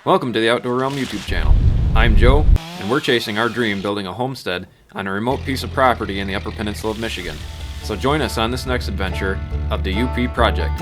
Welcome to the Outdoor Realm YouTube channel. I'm Joe, and we're chasing our dream building a homestead on a remote piece of property in the Upper Peninsula of Michigan. So join us on this next adventure of the UP Project.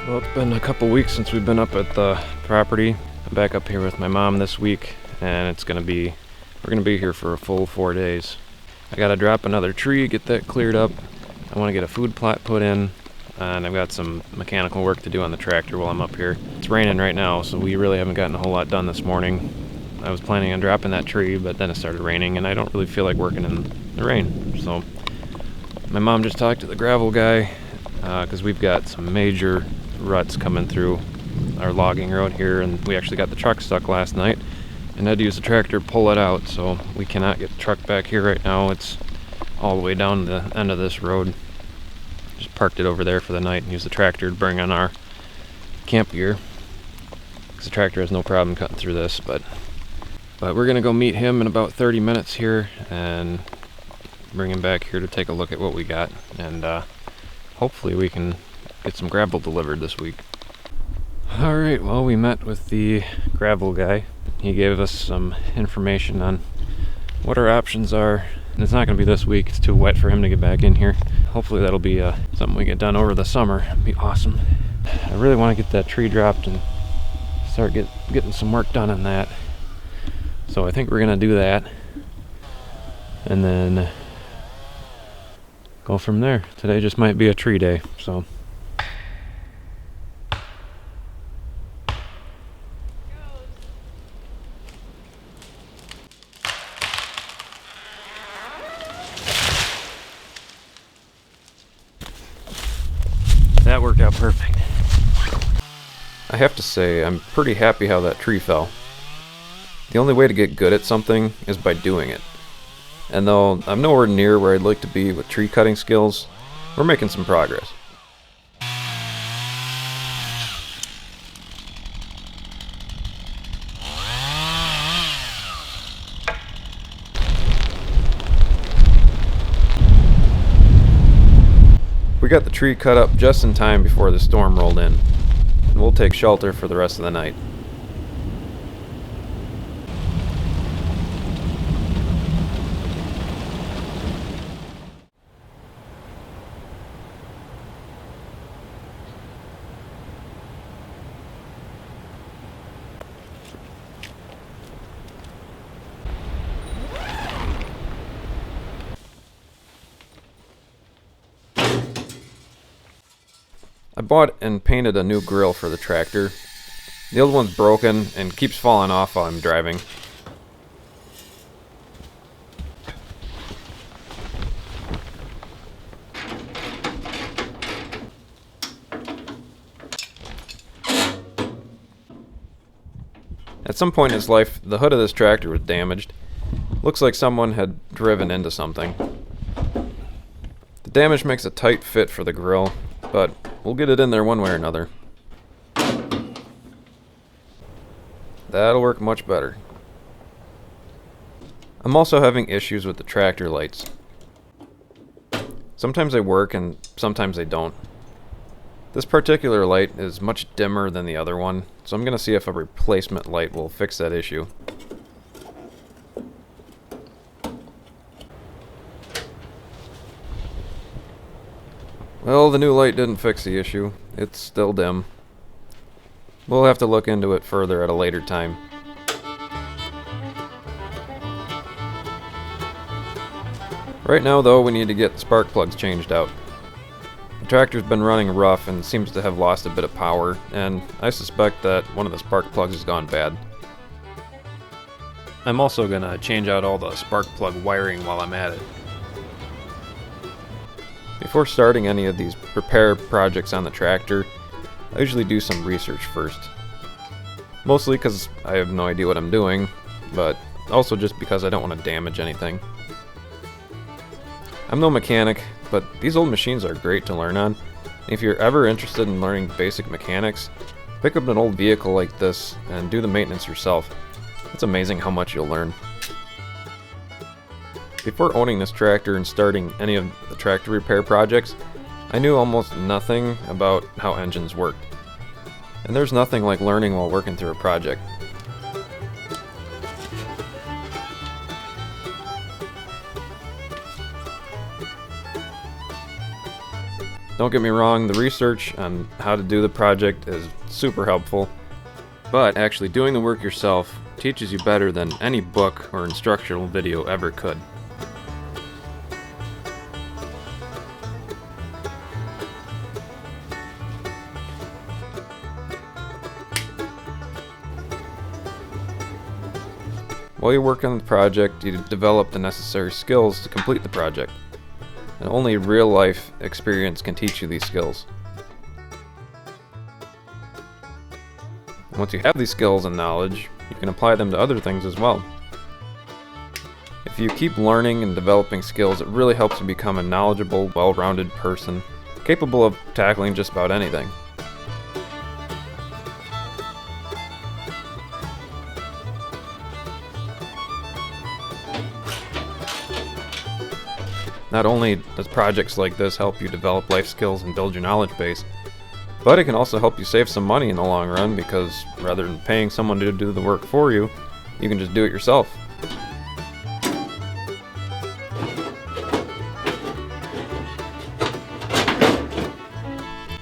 Well, it's been a couple weeks since we've been up at the property. I'm back up here with my mom this week, and we're gonna be here for a full 4 days. I gotta drop another tree, get that cleared up. I want to get a food plot put in, and I've got some mechanical work to do on the tractor while I'm up here. It's raining right now, so we really haven't gotten a whole lot done this morning. I was planning on dropping that tree, but then it started raining, and I don't really feel like working in the rain. So my mom just talked to the gravel guy, because we've got some major ruts coming through our logging road here, and we actually got the truck stuck last night and had to use the tractor to pull it out, so we cannot get the truck back here right now. It's all the way down the end of this road. Just parked it over there for the night and used the tractor to bring on our camp gear, because the tractor has no problem cutting through this. But we're gonna go meet him in about 30 minutes here and bring him back here to take a look at what we got, and hopefully we can get some gravel delivered this week. Alright, well, we met with the gravel guy. He gave us some information on what our options are. And it's not going to be this week, it's too wet for him to get back in here. Hopefully that'll be something we get done over the summer. It'd be awesome. I really want to get that tree dropped and start getting some work done on that. So I think we're going to do that, and then go from there. Today just might be a tree day, so. That worked out perfect. I have to say, I'm pretty happy how that tree fell. The only way to get good at something is by doing it. And though I'm nowhere near where I'd like to be with tree cutting skills, we're making some progress. We got the tree cut up just in time before the storm rolled in, and we'll take shelter for the rest of the night. I bought and painted a new grill for the tractor. The old one's broken and keeps falling off while I'm driving. At some point in its life, the hood of this tractor was damaged. Looks like someone had driven into something. The damage makes a tight fit for the grill, but we'll get it in there one way or another. That'll work much better. I'm also having issues with the tractor lights. Sometimes they work and sometimes they don't. This particular light is much dimmer than the other one, so I'm going to see if a replacement light will fix that issue. Well, the new light didn't fix the issue. It's still dim. We'll have to look into it further at a later time. Right now, though, we need to get the spark plugs changed out. The tractor's been running rough and seems to have lost a bit of power, and I suspect that one of the spark plugs has gone bad. I'm also going to change out all the spark plug wiring while I'm at it. Before starting any of these repair projects on the tractor, I usually do some research first. Mostly because I have no idea what I'm doing, but also just because I don't want to damage anything. I'm no mechanic, but these old machines are great to learn on. If you're ever interested in learning basic mechanics, pick up an old vehicle like this and do the maintenance yourself. It's amazing how much you'll learn. Before owning this tractor and starting any of the tractor repair projects, I knew almost nothing about how engines worked. And there's nothing like learning while working through a project. Don't get me wrong, the research on how to do the project is super helpful, but actually doing the work yourself teaches you better than any book or instructional video ever could. While you work on the project, you develop the necessary skills to complete the project. And only real-life experience can teach you these skills. Once you have these skills and knowledge, you can apply them to other things as well. If you keep learning and developing skills, it really helps you become a knowledgeable, well-rounded person, capable of tackling just about anything. Not only does projects like this help you develop life skills and build your knowledge base, but it can also help you save some money in the long run because rather than paying someone to do the work for you, you can just do it yourself.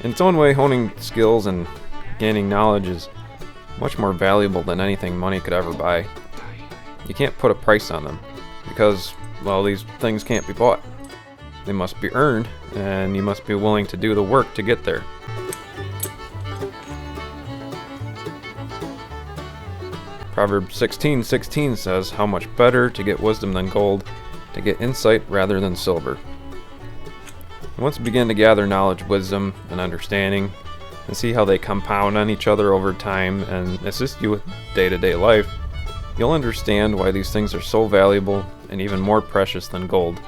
In its own way, honing skills and gaining knowledge is much more valuable than anything money could ever buy. You can't put a price on them because, well, these things can't be bought. They must be earned, and you must be willing to do the work to get there. Proverbs 16:16 says, "How much better to get wisdom than gold, to get insight rather than silver." And once you begin to gather knowledge, wisdom, and understanding, and see how they compound on each other over time and assist you with day-to-day life, you'll understand why these things are so valuable and even more precious than gold.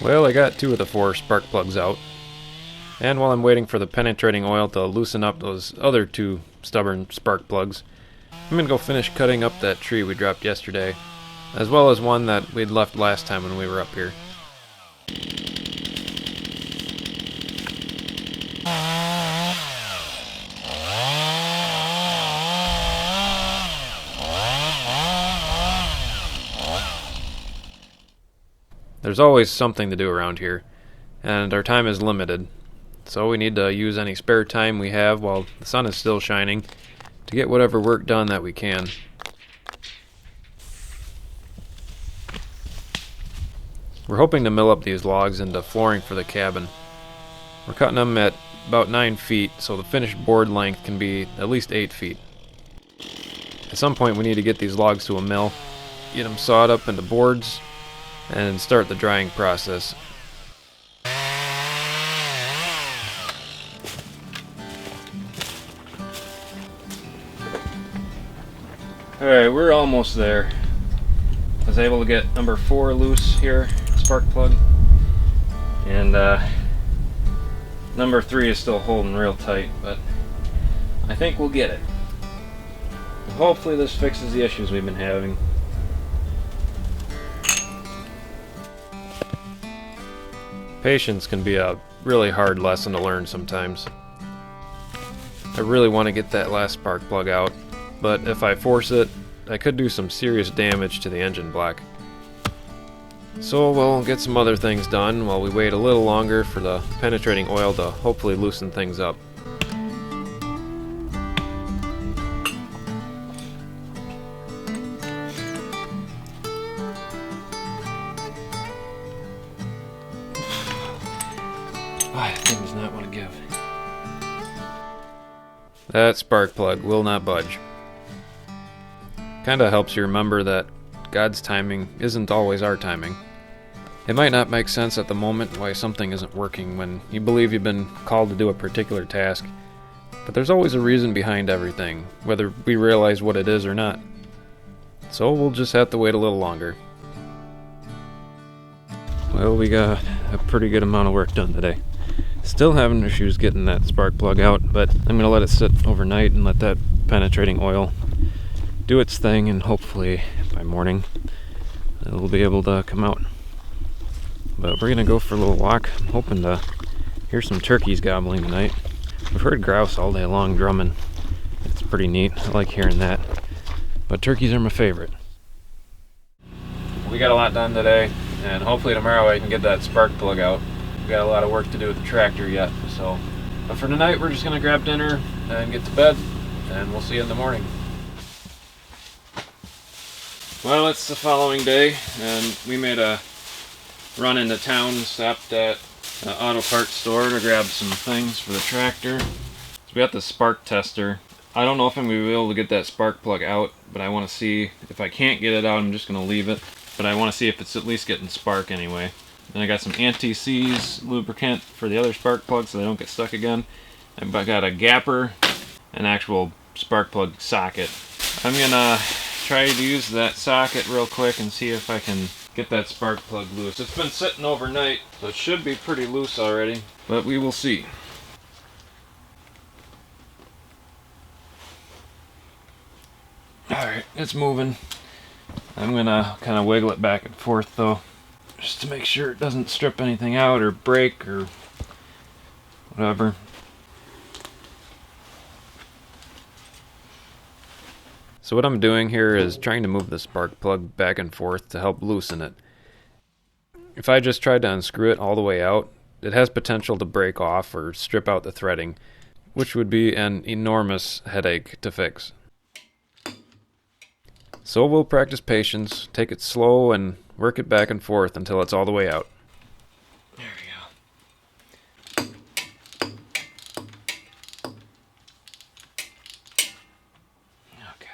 Well, I got 2 of the 4 spark plugs out, and while I'm waiting for the penetrating oil to loosen up those other 2 stubborn spark plugs, I'm gonna go finish cutting up that tree we dropped yesterday, as well as one that we'd left last time when we were up here. There's always something to do around here, and our time is limited, so we need to use any spare time we have while the sun is still shining to get whatever work done that we can. We're hoping to mill up these logs into flooring for the cabin. We're cutting them at about 9 feet, so the finished board length can be at least 8 feet. At some point we need to get these logs to a mill, get them sawed up into boards, and start the drying process. Alright, we're almost there. I was able to get number 4 loose here, spark plug, and number 3 is still holding real tight, but I think we'll get it. Hopefully this fixes the issues we've been having. Patience can be a really hard lesson to learn sometimes. I really want to get that last spark plug out, but if I force it, I could do some serious damage to the engine block. So we'll get some other things done while we wait a little longer for the penetrating oil to hopefully loosen things up. That thing does not want to give. That spark plug will not budge. Kinda helps you remember that God's timing isn't always our timing. It might not make sense at the moment why something isn't working when you believe you've been called to do a particular task, but there's always a reason behind everything, whether we realize what it is or not. So we'll just have to wait a little longer. Well, we got a pretty good amount of work done today. Still having issues getting that spark plug out, but I'm gonna let it sit overnight and let that penetrating oil do its thing, and hopefully by morning it'll be able to come out. But we're gonna go for a little walk. I'm hoping to hear some turkeys gobbling tonight. We've heard grouse all day long drumming. It's pretty neat. I like hearing that. But turkeys are my favorite. We got a lot done today, and hopefully tomorrow I can get that spark plug out. We got a lot of work to do with the tractor yet, so. But for tonight, we're just gonna grab dinner and get to bed, and we'll see you in the morning. Well, it's the following day, and we made a run into town, stopped at an auto parts store to grab some things for the tractor. So we got the spark tester. I don't know if I'm going to be able to get that spark plug out, but I want to see if I can't get it out. I'm just going to leave it, but I want to see if it's at least getting spark anyway. Then I got some anti-seize lubricant for the other spark plug so they don't get stuck again. I got a gapper, an actual spark plug socket. I'm going to try to use that socket real quick and see if I can get that spark plug loose. It's been sitting overnight, so it should be pretty loose already, but we will see. Alright, it's moving. I'm gonna kind of wiggle it back and forth though, just to make sure it doesn't strip anything out or break or whatever. So what I'm doing here is trying to move the spark plug back and forth to help loosen it. If I just tried to unscrew it all the way out, it has potential to break off or strip out the threading, which would be an enormous headache to fix. So we'll practice patience, take it slow, and work it back and forth until it's all the way out. There we go. Okay.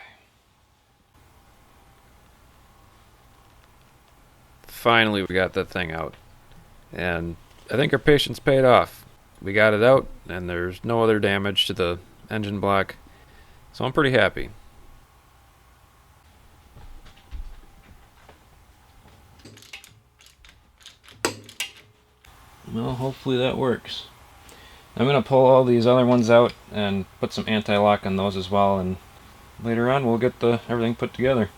Finally, we got that thing out. And I think our patience paid off. We got it out, and there's no other damage to the engine block. So I'm pretty happy. Well, hopefully that works. I'm going to pull all these other ones out and put some anti-lock on those as well, and later on we'll get everything put together.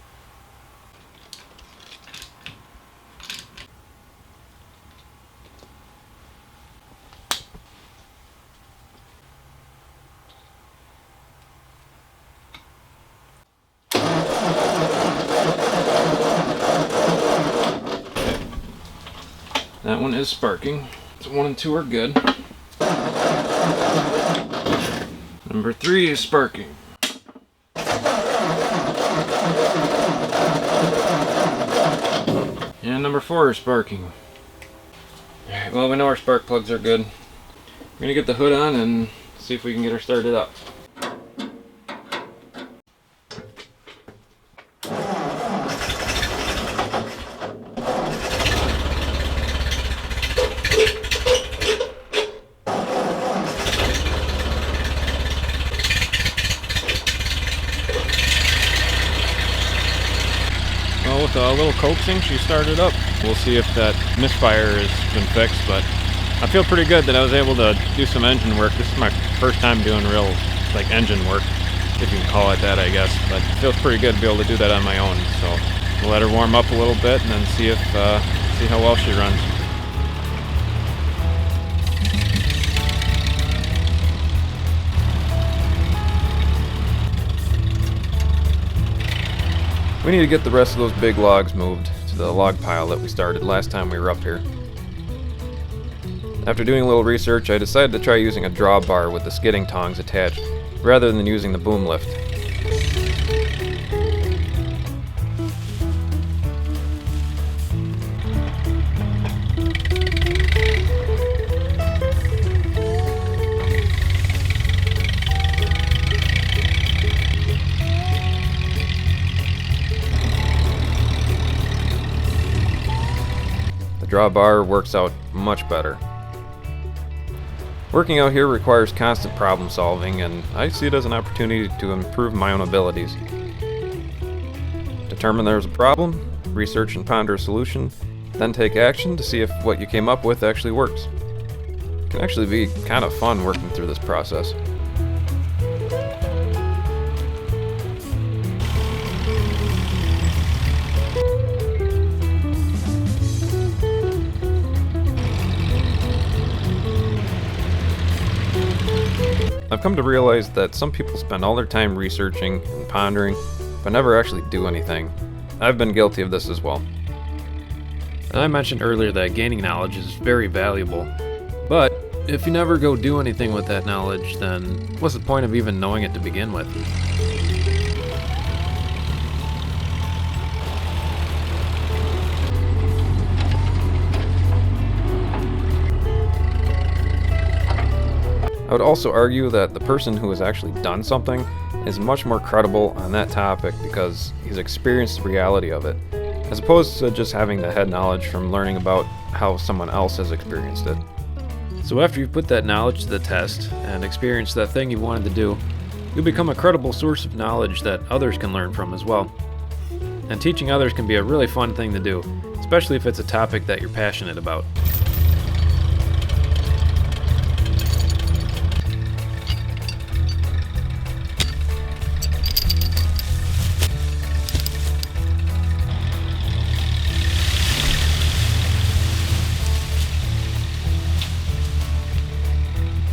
That one is sparking. So 1 and 2 are good. Number 3 is sparking. And number 4 is sparking. Alright, well, we know our spark plugs are good. We're gonna get the hood on and see if we can get her started up. Well, with a little coaxing, she started up. We'll see if that misfire has been fixed, but I feel pretty good that I was able to do some engine work. This is my first time doing real, engine work, if you can call it that, I guess. But it feels pretty good to be able to do that on my own. So we'll let her warm up a little bit and then see how well she runs. We need to get the rest of those big logs moved to the log pile that we started last time we were up here. After doing a little research, I decided to try using a drawbar with the skidding tongs attached, rather than using the boom lift. Drawbar works out much better. Working out here requires constant problem solving, and I see it as an opportunity to improve my own abilities. Determine there's a problem, research and ponder a solution, then take action to see if what you came up with actually works. It can actually be kind of fun working through this process. I've come to realize that some people spend all their time researching and pondering, but never actually do anything. I've been guilty of this as well. And I mentioned earlier that gaining knowledge is very valuable, but if you never go do anything with that knowledge, then what's the point of even knowing it to begin with? I would also argue that the person who has actually done something is much more credible on that topic because he's experienced the reality of it, as opposed to just having the head knowledge from learning about how someone else has experienced it. So after you've put that knowledge to the test and experienced that thing you wanted to do, you'll become a credible source of knowledge that others can learn from as well. And teaching others can be a really fun thing to do, especially if it's a topic that you're passionate about.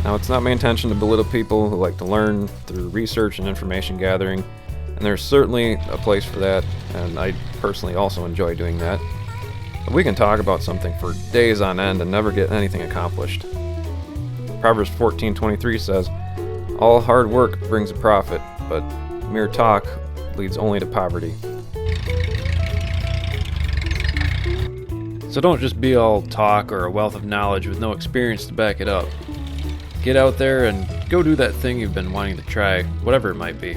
Now, it's not my intention to belittle people who like to learn through research and information gathering, and there's certainly a place for that, and I personally also enjoy doing that. But we can talk about something for days on end and never get anything accomplished. Proverbs 14:23 says, "All hard work brings a profit, but mere talk leads only to poverty." So don't just be all talk or a wealth of knowledge with no experience to back it up. Get out there and go do that thing you've been wanting to try, whatever it might be.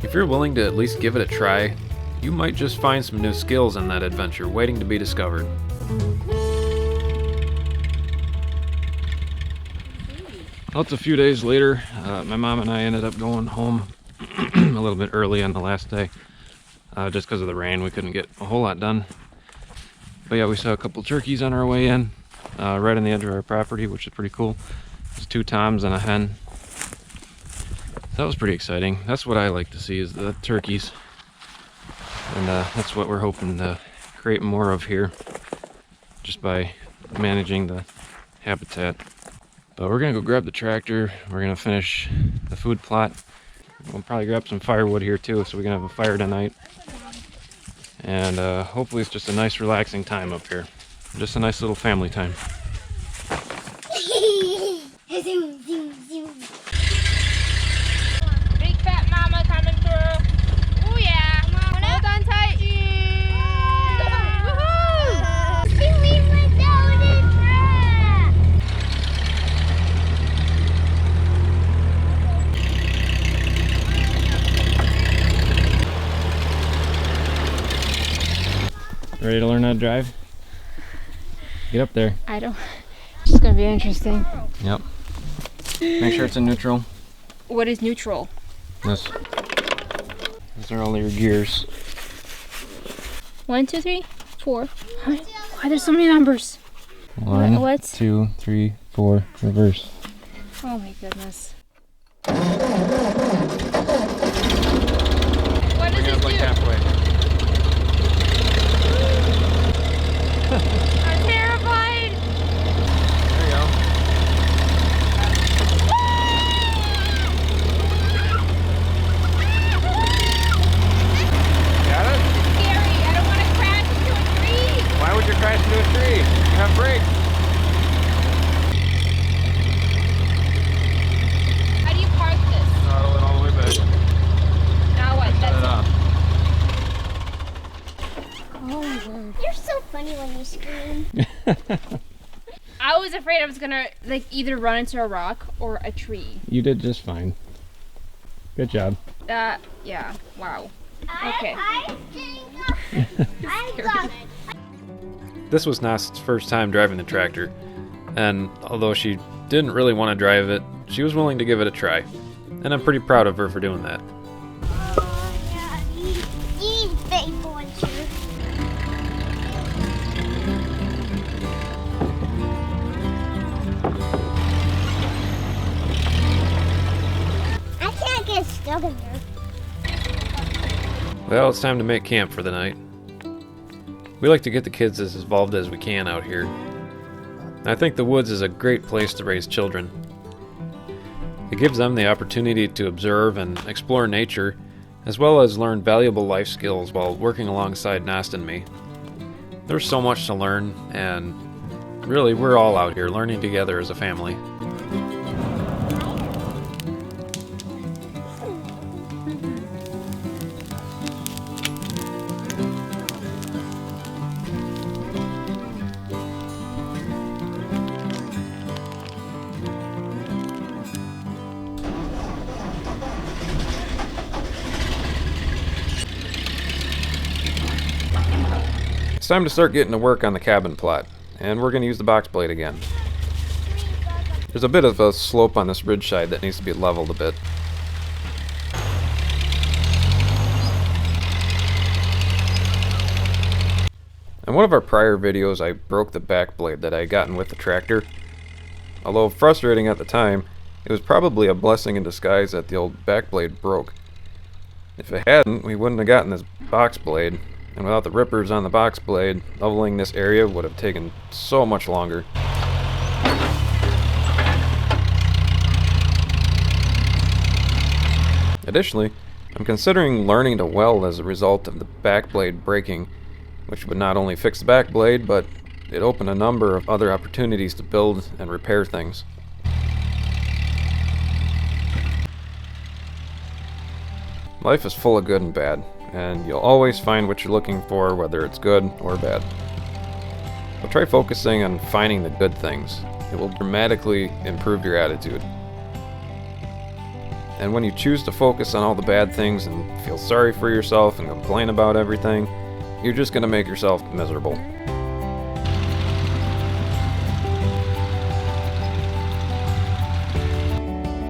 If you're willing to at least give it a try, you might just find some new skills in that adventure waiting to be discovered. Well, it's a few days later. My mom and I ended up going home a little bit early on the last day. Just because of the rain, we couldn't get a whole lot done. But yeah, we saw a couple turkeys on our way in, right on the edge of our property, which is pretty cool. There's 2 toms and a hen. That was pretty exciting. That's what I like to see, is the turkeys. And that's what we're hoping to create more of here, just by managing the habitat. But we're gonna go grab the tractor. We're gonna finish the food plot. We'll probably grab some firewood here too, so we can have a fire tonight. And hopefully it's just a nice relaxing time up here. Just a nice little family time. Big fat mama coming through. Oh yeah. Hold on tight. Woohoo! We went down in track. Ready to learn how to drive? Get up there. I don't. It's gonna be interesting. Yep. Make sure it's in neutral. What is neutral? This. These are all your gears. 1, 2, 3, 4. Why there's so many numbers? 1, What? 2, 3, 4. Reverse. Oh my goodness. What does it do? Halfway. I'm terrified. There you go. Got it? It's scary. I don't want to crash into a tree. Why would you crash into a tree? You have brakes. How do you park this? Throttle it all the way back. Now what? Shut it off. Oh my word. You're so funny when you scream. I was afraid I was gonna like either run into a rock or a tree. You did just fine. Good job. Yeah. Wow. Okay. I got it. This was Nas's first time driving the tractor, and although she didn't really want to drive it, she was willing to give it a try. And I'm pretty proud of her for doing that. Oh, yeah. He's faithful and true. dug in there. Well, it's time to make camp for the night. We like to get the kids as involved as we can out here. I think the woods is a great place to raise children. It gives them the opportunity to observe and explore nature, as well as learn valuable life skills while working alongside Nast and me. There's so much to learn, and really, we're all out here learning together as a family. It's time to start getting to work on the cabin plot, and we're going to use the box blade again. There's a bit of a slope on this ridge side that needs to be leveled a bit. In one of our prior videos, I broke the back blade that I had gotten with the tractor. Although frustrating at the time, it was probably a blessing in disguise that the old back blade broke. If it hadn't, we wouldn't have gotten this box blade, and without the rippers on the box blade, leveling this area would have taken so much longer. Additionally, I'm considering learning to weld as a result of the back blade breaking, which would not only fix the back blade, but it opened a number of other opportunities to build and repair things. Life is full of good and bad, and you'll always find what you're looking for, whether it's good or bad. But try focusing on finding the good things. It will dramatically improve your attitude. And when you choose to focus on all the bad things and feel sorry for yourself and complain about everything, you're just going to make yourself miserable.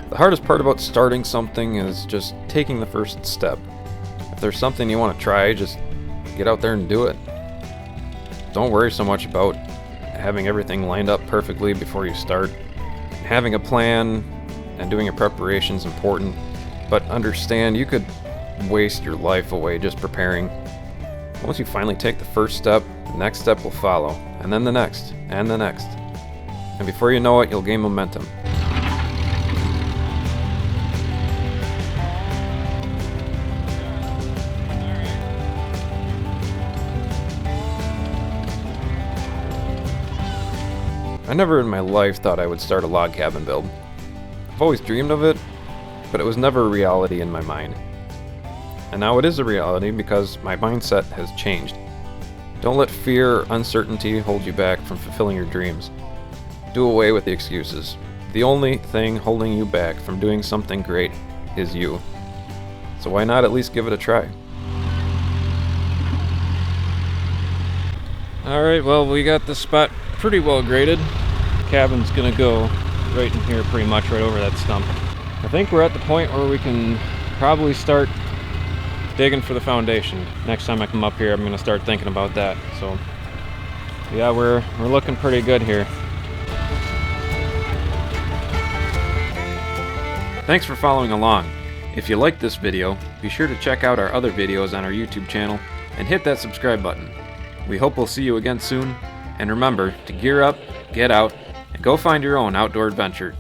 The hardest part about starting something is just taking the first step. If there's something you want to try, just get out there and do it. Don't worry so much about having everything lined up perfectly before you start. Having a plan and doing your preparation is important, but understand you could waste your life away just preparing. Once you finally take the first step, the next step will follow, and then the next, and the next. And before you know it, you'll gain momentum. I never in my life thought I would start a log cabin build. I've always dreamed of it, but it was never a reality in my mind. And now it is a reality because my mindset has changed. Don't let fear or uncertainty hold you back from fulfilling your dreams. Do away with the excuses. The only thing holding you back from doing something great is you. So why not at least give it a try? Alright, well, we got this spot pretty well graded. Cabin's gonna go right in here, pretty much right over that stump. I think we're at the point where we can probably start digging for the foundation. Next time I come up here, I'm gonna start thinking about that. So yeah, we're looking pretty good here. Thanks for following along. If you liked this video, be sure to check out our other videos on our YouTube channel and hit that subscribe button. We hope we'll see you again soon, and remember to gear up, get out, and go find your own outdoor adventure.